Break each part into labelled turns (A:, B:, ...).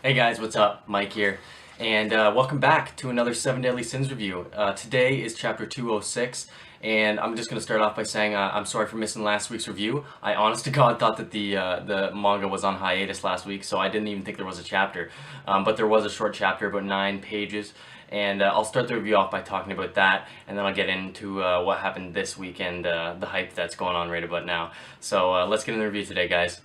A: Hey guys, what's up? Mike here, and welcome back to another 7 Deadly Sins review. Today is chapter 206, and I'm just going to start off by saying I'm sorry for missing last week's review. I honest to God thought that the manga was on hiatus last week, so I didn't even think there was a chapter. But there was a short chapter, about 9 pages, and I'll start the review off by talking about that, and then I'll get into what happened this week and the hype that's going on right about now. So let's get in the review today, guys.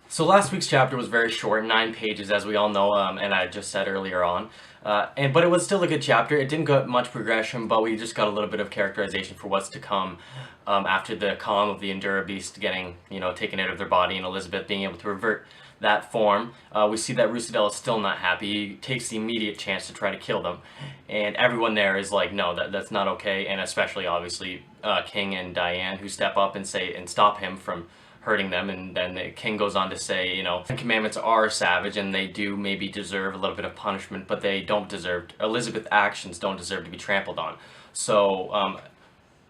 A: So last week's chapter was very short, 9 pages, as we all know, and I just said earlier on. But it was still a good chapter. It didn't get much progression, but we just got a little bit of characterization for what's to come after the calm of the Endura Beast getting, taken out of their body and Elizabeth being able to revert that form. We see that Rusidel is still not happy. He takes the immediate chance to try to kill them, and everyone there is like, no, that's not okay, and especially obviously King and Diane, who step up and stop him from hurting them. And then the king goes on to say, Ten Commandments are savage and they do maybe deserve a little bit of punishment, but they don't deserve, Elizabeth's actions don't deserve to be trampled on. So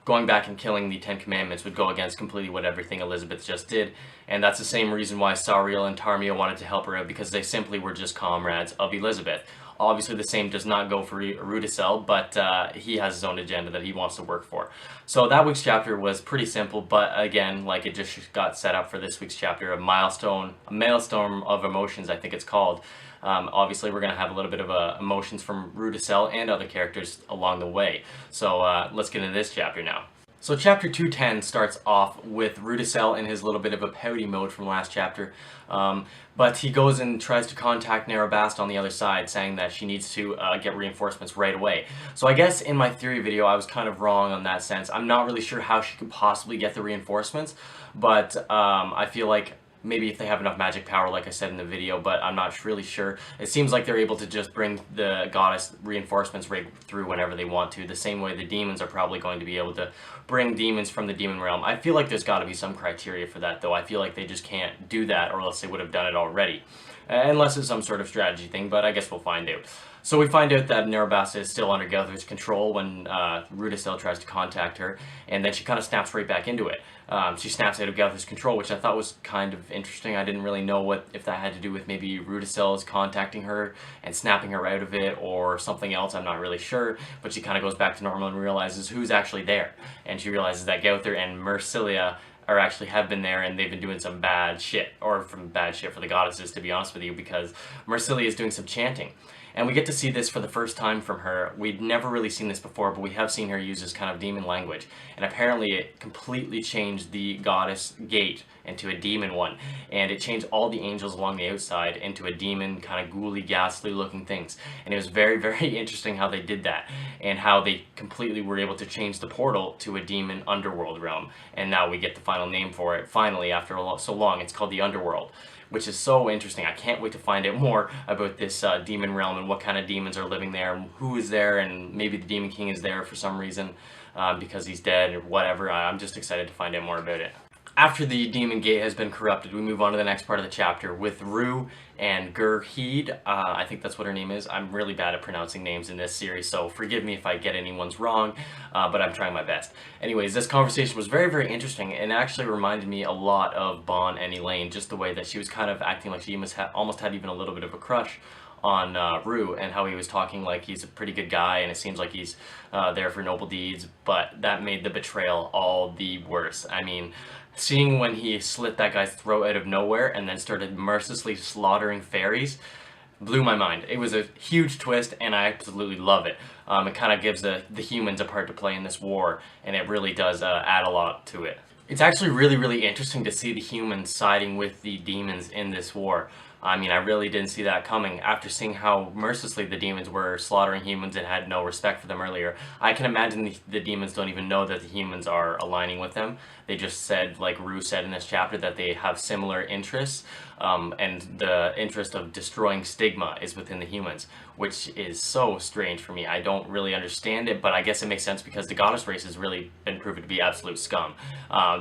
A: going back and killing the 10 Commandments would go against completely what everything Elizabeth just did, and that's the same reason why Sariel and Tarmia wanted to help her out, because they simply were just comrades of Elizabeth. Obviously the same does not go for Rudisell, but he has his own agenda that he wants to work for. So that week's chapter was pretty simple, but again, like, it just got set up for this week's chapter, a maelstrom of emotions, I think it's called. Obviously we're going to have a little bit of emotions from Rudisell and other characters along the way. So let's get into this chapter now. So chapter 210 starts off with Rudisell in his little bit of a pouty mode from last chapter, but he goes and tries to contact Narrabast on the other side, saying that she needs to get reinforcements right away. So I guess in my theory video I was kind of wrong on that sense. I'm not really sure how she could possibly get the reinforcements, but I feel like maybe if they have enough magic power, like I said in the video, but I'm not really sure. It seems like they're able to just bring the goddess reinforcements right through whenever they want to, the same way the demons are probably going to be able to bring demons from the demon realm. I feel like there's got to be some criteria for that, though. I feel like they just can't do that, or else they would have done it already. Unless it's some sort of strategy thing, but I guess we'll find out. So we find out that Narrabasta is still under Gowther's control when Rudisell tries to contact her, and then she kind of snaps right back into it. She snaps out of Gowther's control, which I thought was kind of interesting. I didn't really know if that had to do with maybe Rudisell is contacting her and snapping her out of it, or something else. I'm not really sure, but she kind of goes back to normal and realizes who's actually there. And she realizes that Gowther and Mercilia have been there, and they've been doing some bad shit, or from bad shit for the goddesses, to be honest with you, because Mercilia is doing some chanting. And we get to see this for the first time from her. We'd never really seen this before, but we have seen her use this kind of demon language. And apparently it completely changed the goddess gate into a demon one. And it changed all the angels along the outside into a demon, kind of ghouly, ghastly looking things. And it was very, very interesting how they did that, and how they completely were able to change the portal to a demon underworld realm. And now we get the final name for it, finally, after so long. It's called the Underworld, which is so interesting. I can't wait to find out more about this demon realm and what kind of demons are living there, and who is there, and maybe the Demon King is there for some reason because he's dead or whatever. I'm just excited to find out more about it. After the demon gate has been corrupted, we move on to the next part of the chapter with Rue and Gurheed. I think that's what her name is. I'm really bad at pronouncing names in this series, so forgive me if I get anyone's wrong, but I'm trying my best. Anyways, this conversation was very, very interesting, and actually reminded me a lot of Bon and Elaine, just the way that she was kind of acting like she almost had even a little bit of a crush on Rue, and how he was talking like he's a pretty good guy, and it seems like he's there for noble deeds, but that made the betrayal all the worse. I mean, seeing when he slit that guy's throat out of nowhere and then started mercilessly slaughtering fairies blew my mind. It was a huge twist, and I absolutely love it. It kind of gives the humans a part to play in this war, and it really does add a lot to it. It's actually really, really interesting to see the humans siding with the demons in this war. I mean, I really didn't see that coming. After seeing how mercilessly the demons were slaughtering humans and had no respect for them earlier, I can imagine the demons don't even know that the humans are aligning with them. They just said, like Rue said in this chapter, that they have similar interests, and the interest of destroying stigma is within the humans, which is so strange for me. I don't really understand it, but I guess it makes sense because the goddess race has really been proven to be absolute scum.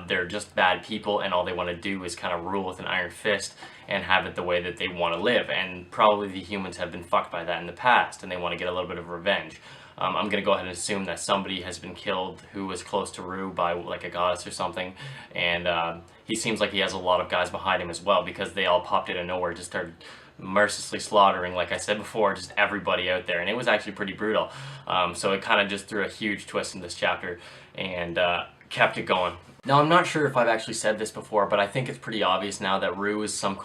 A: They're just bad people, and all they want to do is kind of rule with an iron fist and have it the way that they want to live, and probably the humans have been fucked by that in the past, and they want to get a little bit of revenge. I'm gonna go ahead and assume that somebody has been killed who was close to Rue by like a goddess or something, and he seems like he has a lot of guys behind him as well, because they all popped out of nowhere, just started mercilessly slaughtering, like I said before, just everybody out there, and it was actually pretty brutal. So it kind of just threw a huge twist in this chapter and kept it going. Now, I'm not sure if I've actually said this before, but I think it's pretty obvious now that Rue is some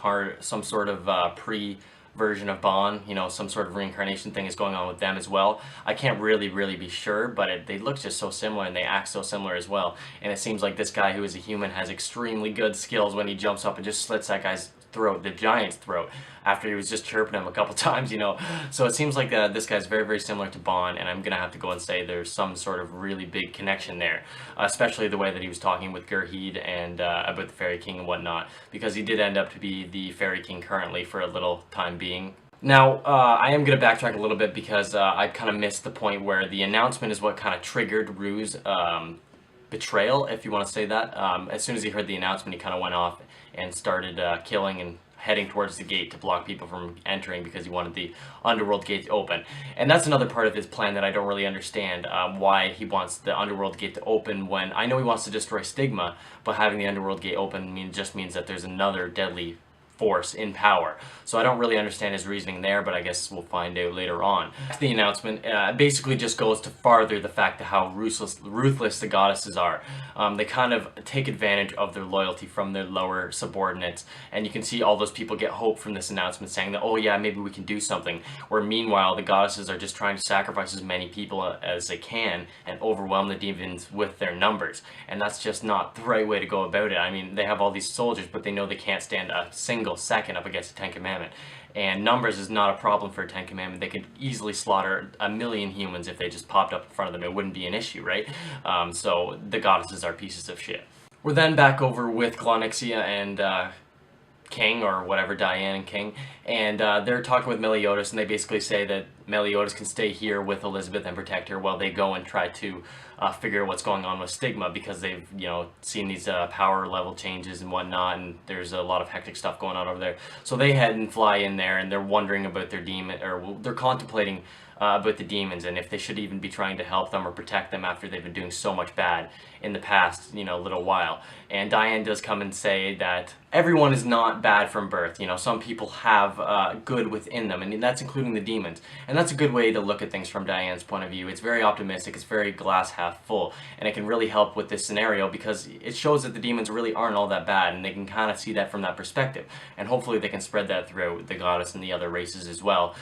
A: sort of pre-version of Bon. You know, some sort of reincarnation thing is going on with them as well. I can't really be sure, but they look just so similar and they act so similar as well. And it seems like this guy who is a human has extremely good skills when he jumps up and just slits that guy's throat, the giant's throat, after he was just chirping him a couple times, you know. So it seems like this guy's very similar to Bon, and I'm gonna have to go and say there's some sort of really big connection there, especially the way that he was talking with Gurheed and about the Fairy King and whatnot, because he did end up to be the Fairy King currently for a little time being. Now, I am going to backtrack a little bit because I kind of missed the point where the announcement is what kind of triggered Rue's betrayal, if you want to say that. As soon as he heard the announcement, he kind of went off and started killing and heading towards the gate to block people from entering because he wanted the underworld gate to open. And that's another part of his plan that I don't really understand, why he wants the underworld gate to open when I know he wants to destroy Stigma, but having the underworld gate open just means that there's another deadly force in power. So I don't really understand his reasoning there, but I guess we'll find out later on. The announcement basically just goes to farther the fact of how ruthless the goddesses are. They kind of take advantage of their loyalty from their lower subordinates, and you can see all those people get hope from this announcement saying that, oh yeah, maybe we can do something, where meanwhile the goddesses are just trying to sacrifice as many people as they can and overwhelm the demons with their numbers. And that's just not the right way to go about it. I mean, they have all these soldiers, but they know they can't stand a single second up against the Ten Commandment, and numbers is not a problem for a Ten Commandment. They could easily slaughter 1,000,000 humans if they just popped up in front of them. It wouldn't be an issue, right? So the goddesses are pieces of shit. We're then back over with Glonyxia and King, or whatever, Diane and King, and they're talking with Meliodas, and they basically say that Meliodas can stay here with Elizabeth and protect her while they go and try to figure out what's going on with Stigma, because they've, you know, seen these power level changes and whatnot, and there's a lot of hectic stuff going on over there. So they head and fly in there, and they're wondering about their demon, or they're contemplating about the demons and if they should even be trying to help them or protect them after they've been doing so much bad in the past, you know, little while. And Diane does come and say that everyone is not bad from birth. You know, some people have good within them, and that's including the demons. And that's a good way to look at things from Diane's point of view. It's very optimistic, it's very glass half full, and it can really help with this scenario because it shows that the demons really aren't all that bad, and they can kind of see that from that perspective. And hopefully they can spread that throughout the goddess and the other races as well,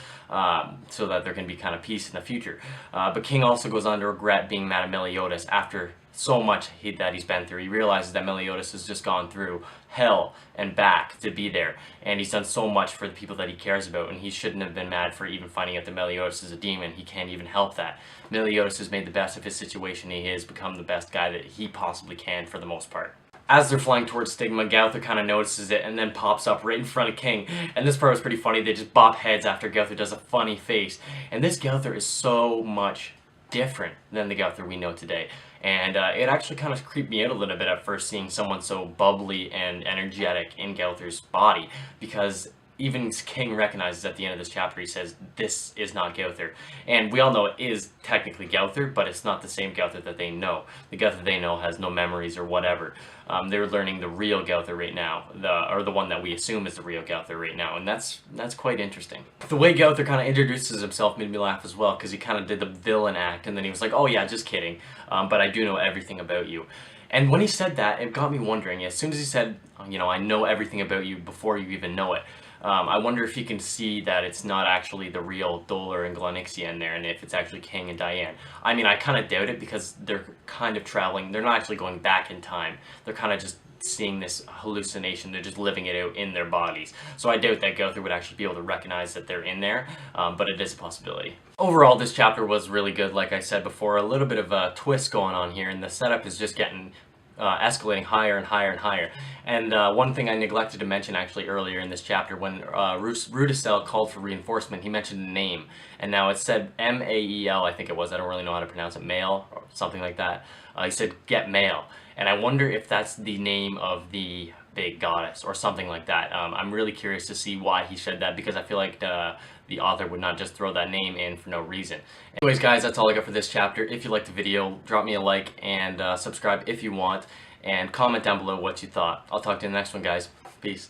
A: so that there can be kind of peace in the future. But King also goes on to regret being mad at Meliodas after so much that he's been through. He realizes that Meliodas has just gone through hell and back to be there, and he's done so much for the people that he cares about, and he shouldn't have been mad for even finding out that Meliodas is a demon. He can't even help that. Meliodas has made the best of his situation. He has become the best guy that he possibly can for the most part. As they're flying towards Stigma, Gowther kind of notices it and then pops up right in front of King. And this part was pretty funny. They just bop heads after Gowther does a funny face. And this Gowther is so much different than the Gowther we know today. And it actually kind of creeped me out a little bit at first, seeing someone so bubbly and energetic in Gowther's body, because even King recognizes at the end of this chapter, he says, this is not Gowther. And we all know it is technically Gowther, but it's not the same Gowther that they know. The Gowther they know has no memories or whatever. They're learning the real Gowther right now, or the one that we assume is the real Gowther right now, and that's quite interesting. The way Gowther kind of introduces himself made me laugh as well, because he kind of did the villain act, and then he was like, oh yeah, just kidding, but I do know everything about you. And when he said that, it got me wondering, as soon as he said, you know, I know everything about you before you even know it, I wonder if he can see that it's not actually the real Dolar and Glonyxia in there, and if it's actually King and Diane. I mean, I kind of doubt it, because they're kind of traveling, they're not actually going back in time. They're kind of just seeing this hallucination, they're just living it out in their bodies. So I doubt that Gowther would actually be able to recognize that they're in there, but it is a possibility. Overall, this chapter was really good, like I said before. A little bit of a twist going on here, and the setup is just getting escalating higher and higher and higher. And one thing I neglected to mention actually earlier in this chapter, when Rudisell called for reinforcement, he mentioned a name, and now it said M-A-E-L, I think it was, I don't really know how to pronounce it, Mail, or something like that. He said, get Mail, and I wonder if that's the name of the big goddess or something like that. I'm really curious to see why he said that, because I feel like the author would not just throw that name in for no reason. Anyways, guys, that's all I got for this chapter. If you liked the video, drop me a like and subscribe if you want, and comment down below what you thought. I'll talk to you in the next one, guys. Peace.